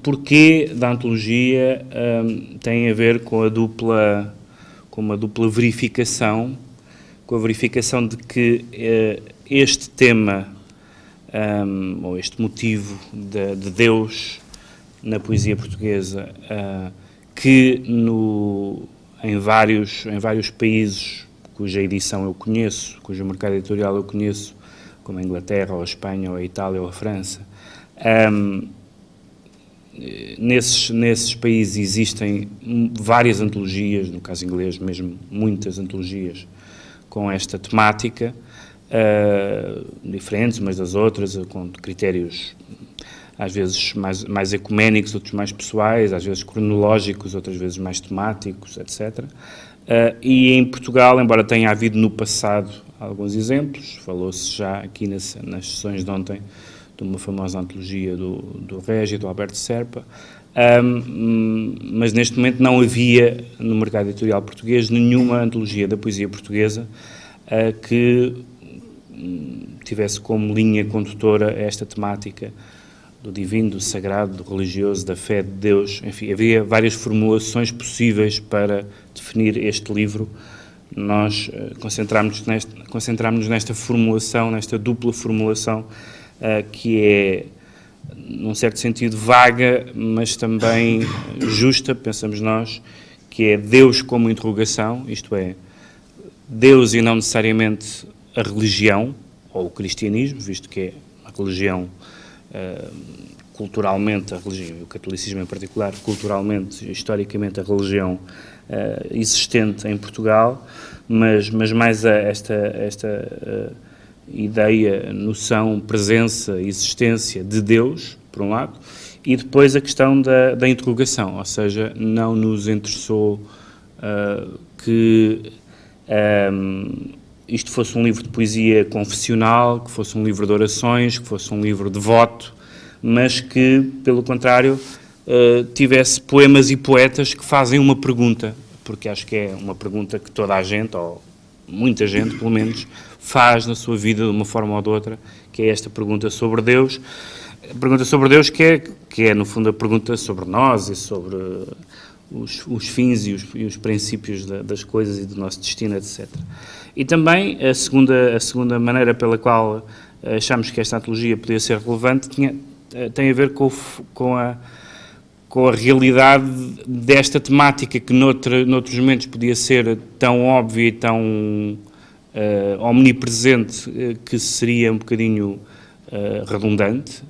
porquê da antologia tem a ver com uma dupla verificação, com a verificação de que este tema, ou este motivo de Deus na poesia portuguesa, que em vários países cuja edição eu conheço, cujo mercado editorial eu conheço, como a Inglaterra, ou a Espanha, ou a Itália, ou a França, nesses países existem várias antologias, no caso inglês mesmo, muitas antologias com esta temática, diferentes umas das outras, com critérios às vezes mais ecuménicos, outros mais pessoais, às vezes cronológicos, outras vezes mais temáticos, etc. E em Portugal, embora tenha havido no passado alguns exemplos, falou-se já aqui nas sessões de ontem de uma famosa antologia do Régio, do Alberto Serpa, mas neste momento não havia no mercado editorial português nenhuma antologia da poesia portuguesa que tivesse como linha condutora esta temática do divino, do sagrado, do religioso, da fé de Deus. Enfim, havia várias formulações possíveis para definir este livro. Nós concentramos-nos nesta formulação, nesta dupla formulação, que é, num certo sentido, vaga, mas também justa, pensamos nós, que é Deus como interrogação, isto é, Deus e não necessariamente a religião, ou o cristianismo, visto que é a religião, culturalmente, a religião, o catolicismo em particular, culturalmente, historicamente, a religião existente em Portugal, mas mais esta ideia, noção, presença, existência de Deus, por um lado, e depois a questão da interrogação, ou seja, não nos interessou que isto fosse um livro de poesia confessional, que fosse um livro de orações, que fosse um livro de voto, mas que, pelo contrário, tivesse poemas e poetas que fazem uma pergunta, porque acho que é uma pergunta que toda a gente, ou muita gente, pelo menos, faz na sua vida de uma forma ou de outra, que é esta pergunta sobre Deus. A pergunta sobre Deus que é no fundo, a pergunta sobre nós e sobre os fins e os princípios das coisas e do nosso destino, etc. E também a segunda maneira pela qual achamos que esta antologia podia ser relevante tem a ver com a realidade desta temática que noutros momentos podia ser tão óbvia e tão omnipresente que seria um bocadinho redundante,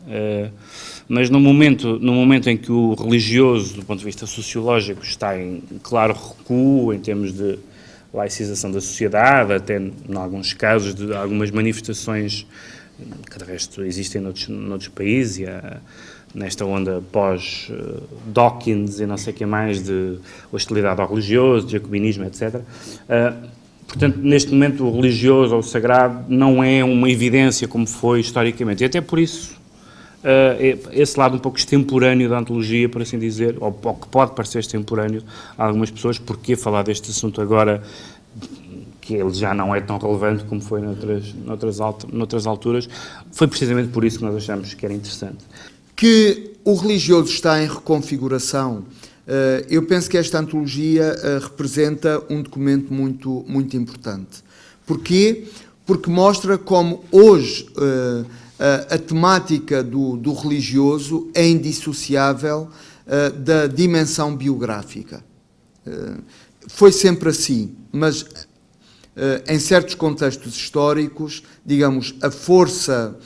mas no momento em que o religioso, do ponto de vista sociológico, está em claro recuo em termos de laicização da sociedade, até em alguns casos de algumas manifestações que de resto existem noutros países, e nesta onda pós-Dawkins e não sei o que mais, de hostilidade ao religioso, de jacobinismo, etc. Portanto, neste momento, o religioso ou o sagrado não é uma evidência como foi historicamente. E até por isso, esse lado um pouco extemporâneo da antologia, por assim dizer, ou que pode parecer extemporâneo a algumas pessoas, porque falar deste assunto agora, que ele já não é tão relevante como foi noutras alturas, foi precisamente por isso que nós achamos que era interessante. Que o religioso está em reconfiguração. Eu penso que esta antologia representa um documento muito, muito importante. Porquê? Porque mostra como hoje a temática do religioso é indissociável da dimensão biográfica. Foi sempre assim, mas em certos contextos históricos, digamos, a força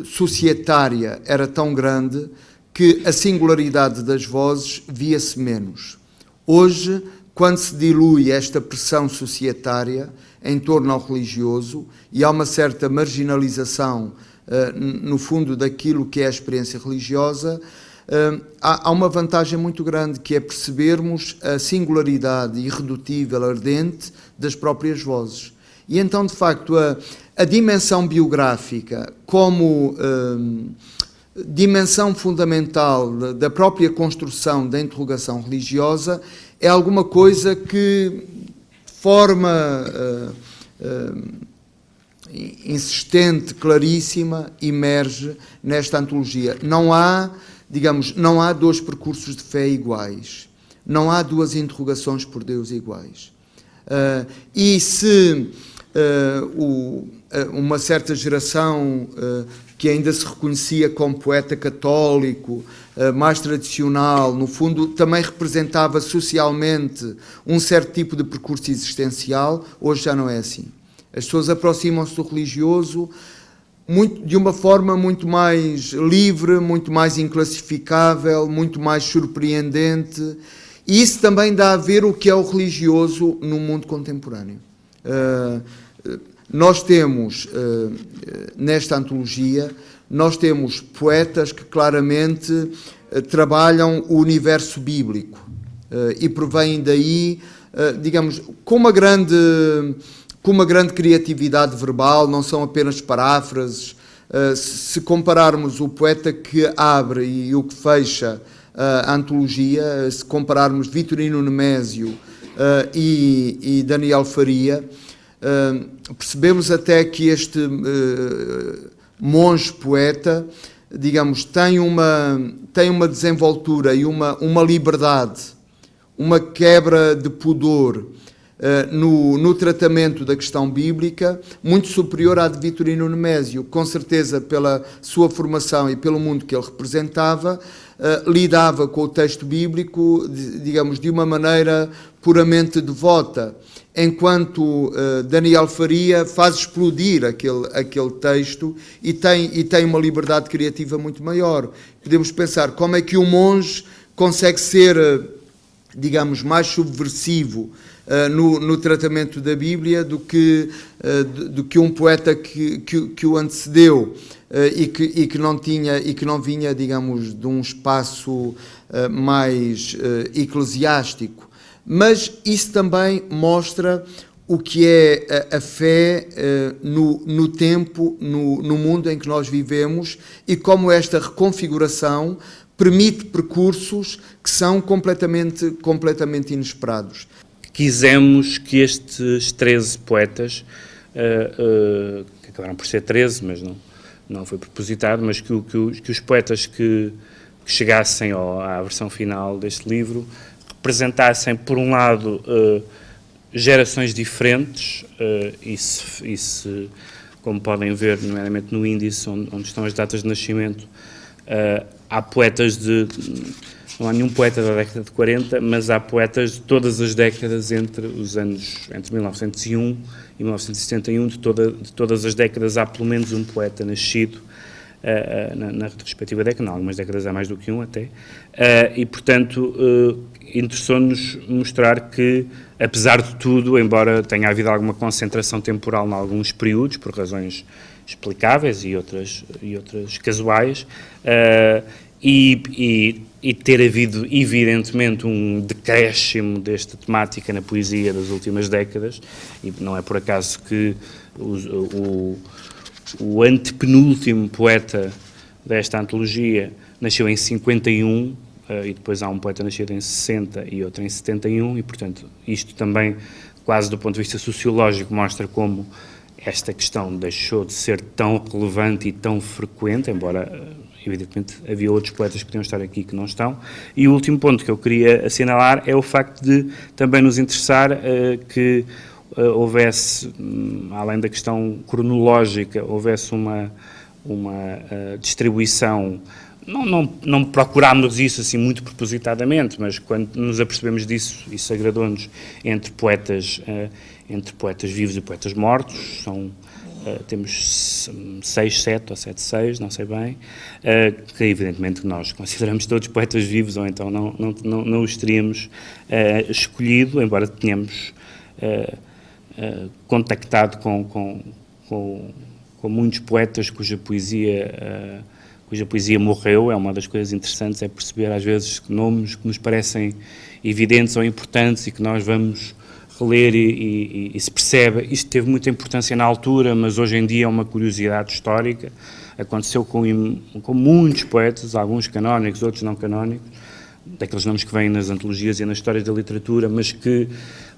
societária era tão grande que a singularidade das vozes via-se menos. Hoje, quando se dilui esta pressão societária em torno ao religioso e há uma certa marginalização, no fundo, daquilo que é a experiência religiosa, há uma vantagem muito grande, que é percebermos a singularidade irredutível, ardente, das próprias vozes. E então, de facto, a dimensão biográfica como dimensão fundamental da própria construção da interrogação religiosa é alguma coisa que, de forma insistente, claríssima, emerge nesta antologia. Não há, digamos, não há dois percursos de fé iguais. Não há duas interrogações por Deus iguais. E se uma certa geração que ainda se reconhecia como poeta católico, mais tradicional, no fundo também representava socialmente um certo tipo de percurso existencial, hoje já não é assim. As pessoas aproximam-se do religioso de uma forma muito mais livre, muito mais inclassificável, muito mais surpreendente, e isso também dá a ver o que é o religioso no mundo contemporâneo. Nós temos, nesta antologia, nós temos poetas que claramente trabalham o universo bíblico e provêm daí, digamos, com uma grande criatividade verbal, não são apenas paráfrases. Se compararmos o poeta que abre e o que fecha a antologia, se compararmos Vitorino Nemésio e Daniel Faria, percebemos até que este monge poeta, digamos, tem uma desenvoltura e uma liberdade, uma quebra de pudor no tratamento da questão bíblica muito superior à de Vitorino Nemésio. Com certeza, pela sua formação e pelo mundo que ele representava, lidava com o texto bíblico, digamos, de uma maneira puramente devota, enquanto Daniel Faria faz explodir aquele texto e tem uma liberdade criativa muito maior. Podemos pensar como é que um monge consegue ser, digamos, mais subversivo no tratamento da Bíblia do que um poeta que o antecedeu e que não vinha, digamos, de um espaço mais eclesiástico. Mas isso também mostra o que é a fé no tempo, no mundo em que nós vivemos, e como esta reconfiguração permite percursos que são completamente inesperados. Quisemos que estes 13 poetas, que acabaram por ser 13, mas não foi propositado, mas que os poetas que chegassem à versão final deste livro representassem, por um lado, gerações diferentes, como podem ver, nomeadamente no índice, onde estão as datas de nascimento, há poetas não há nenhum poeta da década de 40, mas há poetas de todas as décadas entre 1901 e 1971, de todas as décadas há pelo menos um poeta nascido na respectiva década, em algumas décadas há mais do que um até, e portanto interessou-nos mostrar que, apesar de tudo, embora tenha havido alguma concentração temporal em alguns períodos, por razões explicáveis e outras casuais, e ter havido, evidentemente, um decréscimo desta temática na poesia das últimas décadas, e não é por acaso que o antepenúltimo poeta desta antologia nasceu em 51, e depois há um poeta nascido em 60 e outro em 71, e, portanto, isto também, quase do ponto de vista sociológico, mostra como esta questão deixou de ser tão relevante e tão frequente, embora, evidentemente, havia outros poetas que podiam estar aqui que não estão. E o último ponto que eu queria assinalar é o facto de também nos interessar que houvesse, além da questão cronológica, houvesse uma distribuição. Não procurámos isso assim muito propositadamente, mas quando nos apercebemos disso, isso agradou-nos entre poetas vivos e poetas mortos. Temos 6, 7 ou 7, 6, não sei bem, que evidentemente nós consideramos todos poetas vivos, ou então não os teríamos escolhido, embora tenhamos contactado com muitos poetas cuja poesia morreu. É uma das coisas interessantes, é perceber às vezes nomes que nos parecem evidentes ou importantes e que nós vamos reler e se percebe. Isto teve muita importância na altura, mas hoje em dia é uma curiosidade histórica. Aconteceu com muitos poetas, alguns canónicos, outros não canónicos, daqueles nomes que vêm nas antologias e nas histórias da literatura, mas que,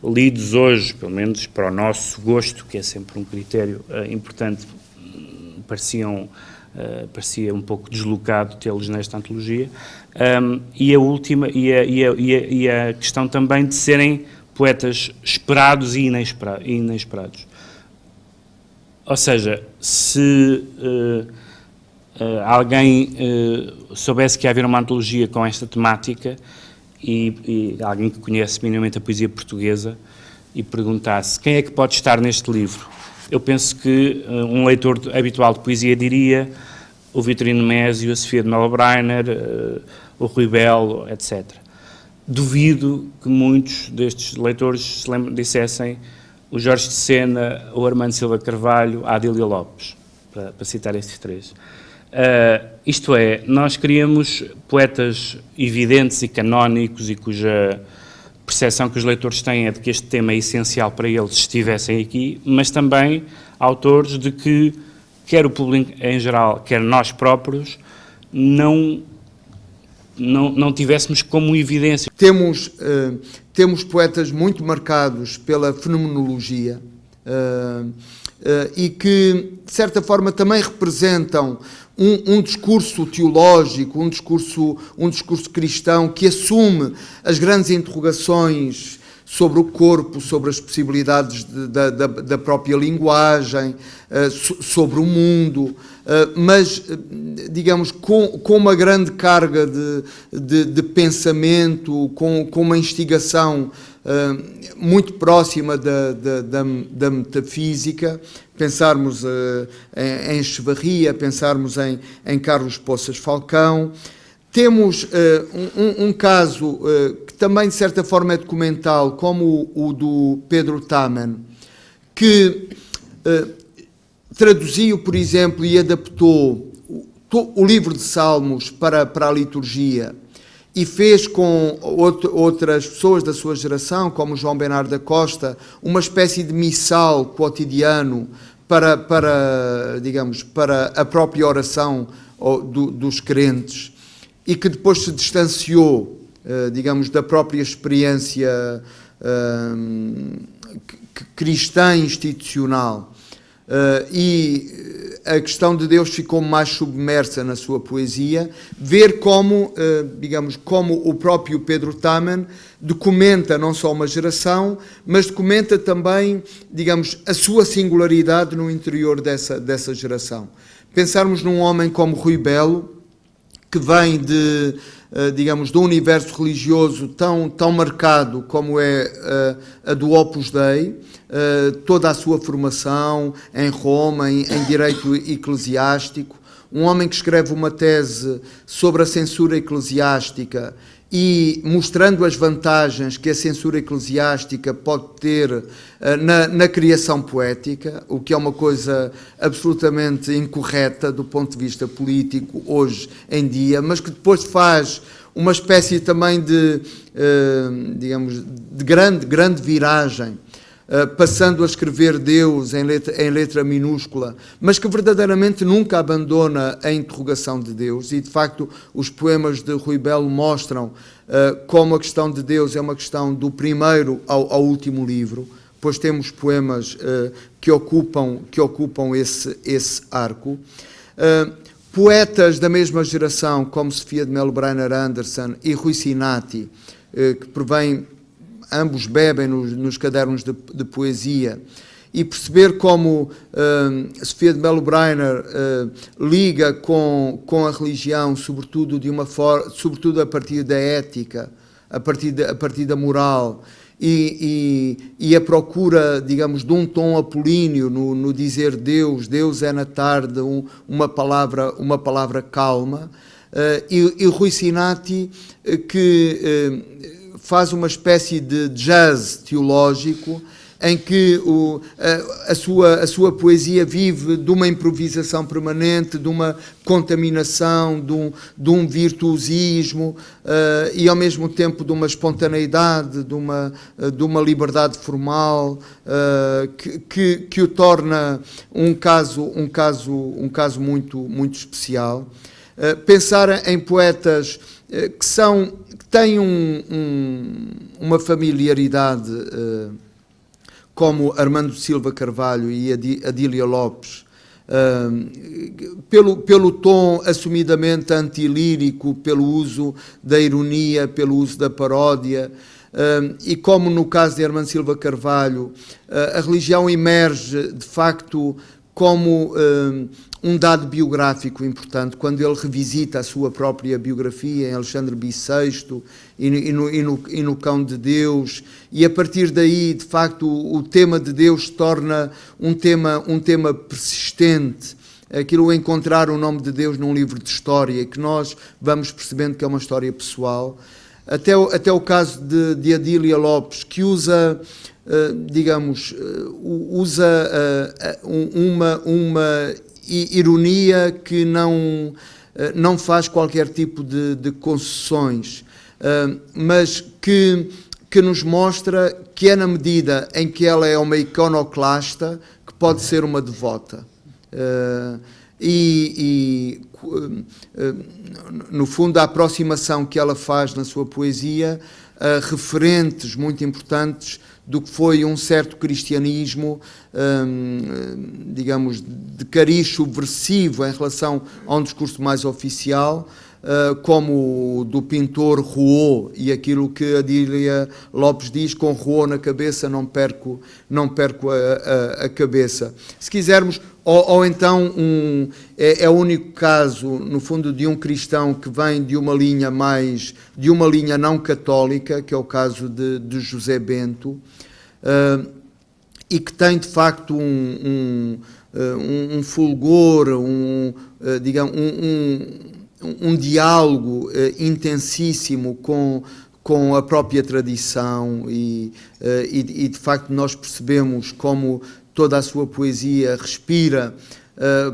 lidos hoje, pelo menos para o nosso gosto, que é sempre um critério importante, parecia um pouco deslocado tê-los nesta antologia. E a última, e a questão também de serem poetas esperados e inesperados. Ou seja, se alguém soubesse que ia haver uma antologia com esta temática e alguém que conhece minimamente a poesia portuguesa e perguntasse quem é que pode estar neste livro, eu penso que um leitor habitual de poesia diria o Vitorino Mésio, a Sofia de Mello Breiner, o Rui Belo, etc. Duvido que muitos destes leitores dissessem o Jorge de Sena, o Armando Silva Carvalho, a Adília Lopes, para citar estes três. Isto é, nós queríamos poetas evidentes e canónicos e cuja percepção que os leitores têm é de que este tema é essencial para eles estivessem aqui, mas também autores de que, quer o público em geral, quer nós próprios, não tivéssemos como evidência. Temos poetas muito marcados pela fenomenologia e que, de certa forma, também representam um discurso teológico, um discurso cristão que assume as grandes interrogações sobre o corpo, sobre as possibilidades da própria linguagem, sobre o mundo, mas, digamos, com uma grande carga de pensamento, com uma instigação muito próxima da metafísica. Pensarmos em Echevarria, pensarmos em Carlos Poças Falcão. Temos um caso que também, de certa forma, é documental, como o do Pedro Taman, que traduziu, por exemplo, e adaptou o livro de Salmos para a liturgia e fez com outras pessoas da sua geração, como João Bernardo da Costa, uma espécie de missal cotidiano para a própria oração dos crentes, e que depois se distanciou, digamos, da própria experiência cristã institucional. E a questão de Deus ficou mais submersa na sua poesia. Ver como, digamos, como o próprio Pedro Taman documenta não só uma geração, mas documenta também, digamos, a sua singularidade no interior dessa geração. Pensarmos num homem como Rui Belo, que vem digamos, de um universo religioso tão marcado como é a do Opus Dei, toda a sua formação em Roma, em direito eclesiástico, um homem que escreve uma tese sobre a censura eclesiástica e mostrando as vantagens que a censura eclesiástica pode ter na criação poética, o que é uma coisa absolutamente incorreta do ponto de vista político hoje em dia, mas que depois faz uma espécie também digamos, de grande viragem, passando a escrever Deus em letra minúscula, mas que verdadeiramente nunca abandona a interrogação de Deus. E, de facto, os poemas de Rui Belo mostram como a questão de Deus é uma questão do primeiro ao último livro, pois temos poemas que ocupam esse arco. Poetas da mesma geração, como Sofia de Mello Breiner Anderson e Rui Sinati, que provém, ambos bebem nos cadernos de poesia, e perceber como Sofia de Mello Breiner liga com a religião, sobretudo a partir da ética, a partir da moral, e a procura, digamos, de um tom apolíneo no dizer Deus é na tarde uma palavra calma, e Rui Sinati, que faz uma espécie de jazz teológico, em que a sua poesia vive de uma improvisação permanente, de uma contaminação, de um virtuosismo e ao mesmo tempo de uma espontaneidade, de uma liberdade formal que o torna um caso muito especial. pensar em poetas que têm uma familiaridade, como Armando Silva Carvalho e Adília Lopes, pelo tom assumidamente antilírico, pelo uso da ironia, pelo uso da paródia, e como no caso de Armando Silva Carvalho, a religião emerge de facto como um dado biográfico importante, quando ele revisita a sua própria biografia em Alexandre Bissexto e no Cão de Deus, e a partir daí, de facto, o tema de Deus se torna um tema persistente, aquilo encontrar o nome de Deus num livro de história, que nós vamos percebendo que é uma história pessoal, até o caso de Adília Lopes, que usa, uma ironia que não faz qualquer tipo de concessões, mas que nos mostra que é na medida em que ela é uma iconoclasta que pode ser uma devota. No fundo, a aproximação que ela faz na sua poesia a referentes muito importantes do que foi um certo cristianismo, digamos, de cariz subversivo em relação a um discurso mais oficial, como o do pintor Rouault, e aquilo que Adília Lopes diz: com Rouault na cabeça não perco a cabeça. Se quisermos, ou então é o único caso, no fundo, de um cristão que vem de uma linha não católica, que é o caso de José Bento, e que tem de facto um fulgor, um diálogo intensíssimo com a própria tradição, e de facto nós percebemos como toda a sua poesia respira,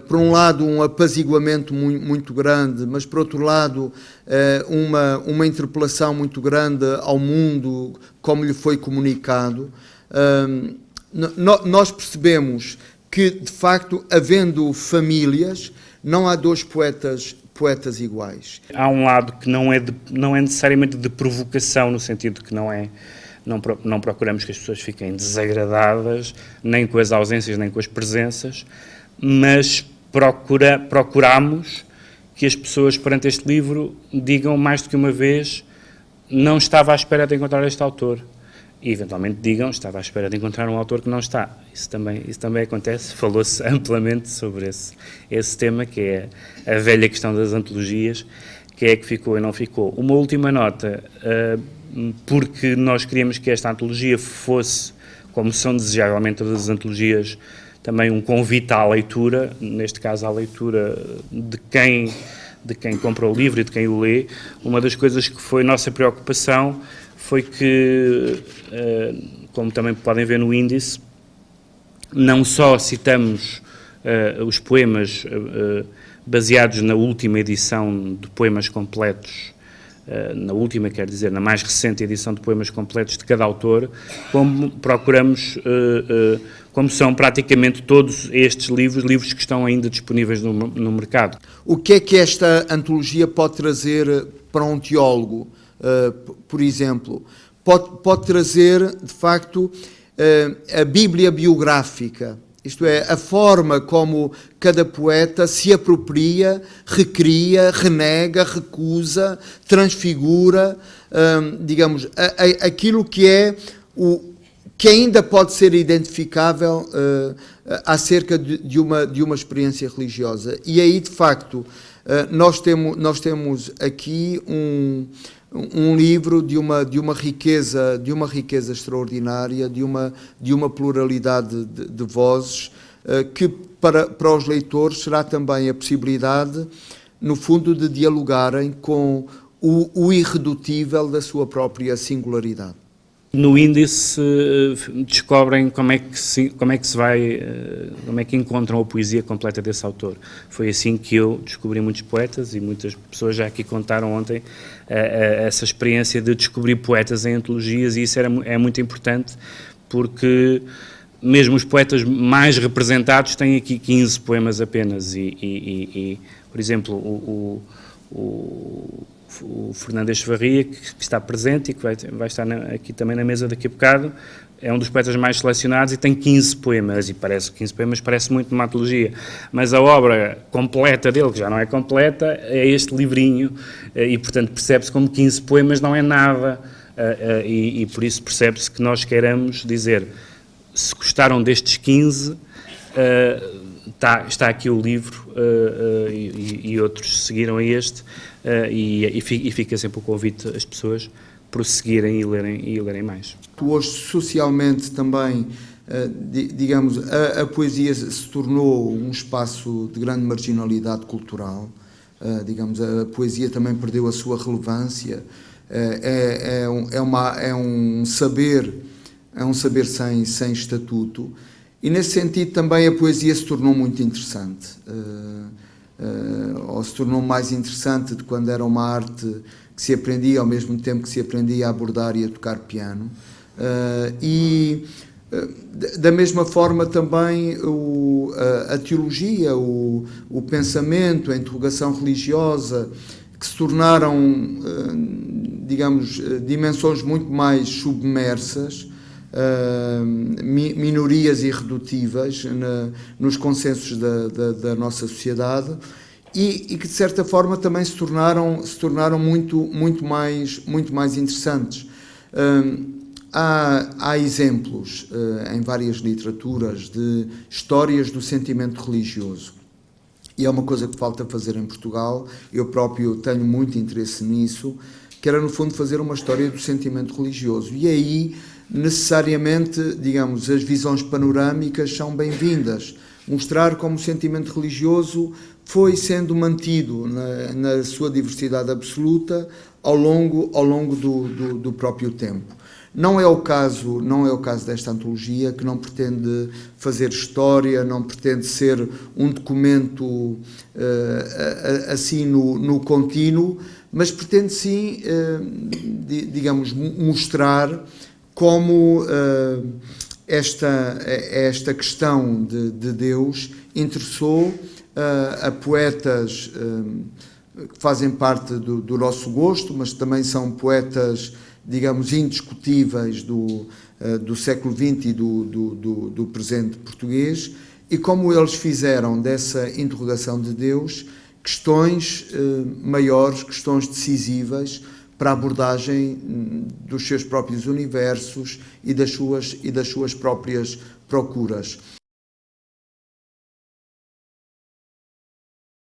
por um lado, um apaziguamento muito grande, mas por outro lado, uma interpelação muito grande ao mundo, como lhe foi comunicado. Nós percebemos que, de facto, havendo famílias, não há dois poetas iguais. Há um lado que não é necessariamente de provocação, no sentido que não procuramos que as pessoas fiquem desagradadas, nem com as ausências, nem com as presenças, mas procuramos que as pessoas, perante este livro, digam mais do que uma vez: não estava à espera de encontrar este autor. E, eventualmente, digam: estava à espera de encontrar um autor que não está. Isso também acontece. Falou-se amplamente sobre esse tema, que é a velha questão das antologias, que é que ficou e não ficou. Uma última nota, porque nós queríamos que esta antologia fosse, como são desejavelmente todas as antologias, também um convite à leitura, neste caso à leitura de quem compra o livro e de quem o lê. Uma das coisas que foi nossa preocupação foi que, como também podem ver no índice, não só citamos os poemas baseados na última edição de poemas completos, na última, quer dizer, na mais recente edição de poemas completos de cada autor, como procuramos, como são praticamente todos estes livros que estão ainda disponíveis no mercado. O que é que esta antologia pode trazer para um teólogo, por exemplo? Pode trazer, de facto, a Bíblia biográfica, isto é, a forma como cada poeta se apropria, recria, renega, recusa, transfigura, digamos, aquilo que é que ainda pode ser identificável acerca de uma experiência religiosa. E aí, de facto, nós temos aqui um livro de uma riqueza extraordinária, de uma pluralidade de vozes, que para os leitores será também a possibilidade, no fundo, de dialogarem com o irredutível da sua própria singularidade. No índice descobrem como é que encontram a poesia completa desse autor. Foi assim que eu descobri muitos poetas, e muitas pessoas já aqui contaram ontem essa experiência de descobrir poetas em antologias, e isso é muito importante, porque mesmo os poetas mais representados têm aqui 15 poemas apenas por exemplo, o Fernando Echevarria, que está presente e que vai estar aqui também na mesa daqui a bocado, é um dos poetas mais selecionados e tem 15 poemas, e 15 poemas parece muito uma antologia, mas a obra completa dele, que já não é completa, é este livrinho, e portanto percebe-se como 15 poemas não é nada, e por isso percebe-se que nós queiramos dizer, se gostaram destes 15, está aqui o livro, e outros seguiram a este, e fica sempre o convite às pessoas prosseguirem e lerem mais. Hoje, socialmente também, digamos, a poesia se tornou um espaço de grande marginalidade cultural, digamos, a poesia também perdeu a sua relevância, é um saber sem estatuto, e nesse sentido também a poesia se tornou muito interessante, ou se tornou mais interessante de quando era uma arte que se aprendia ao mesmo tempo que se aprendia a abordar e a tocar piano, da mesma forma também a teologia, o pensamento, a interrogação religiosa, que se tornaram, digamos, dimensões muito mais submersas, minorias irredutíveis nos consensos da nossa sociedade, e que de certa forma também se tornaram muito mais interessantes. Há exemplos em várias literaturas de histórias do sentimento religioso, e é uma coisa que falta fazer em Portugal. Eu próprio tenho muito interesse nisso, que era no fundo fazer uma história do sentimento religioso, e aí necessariamente, digamos, as visões panorâmicas são bem-vindas, mostrar como o sentimento religioso foi sendo mantido na sua diversidade absoluta ao longo do próprio tempo. Não é o caso desta antologia, que não pretende fazer história, não pretende ser um documento assim no contínuo, mas pretende sim, digamos, mostrar como esta questão de Deus interessou a poetas que fazem parte do nosso gosto, mas também são poetas, digamos, indiscutíveis do século XX e do presente português, e como eles fizeram dessa interrogação de Deus questões maiores, questões decisivas para a abordagem dos seus próprios universos e das suas próprias procuras.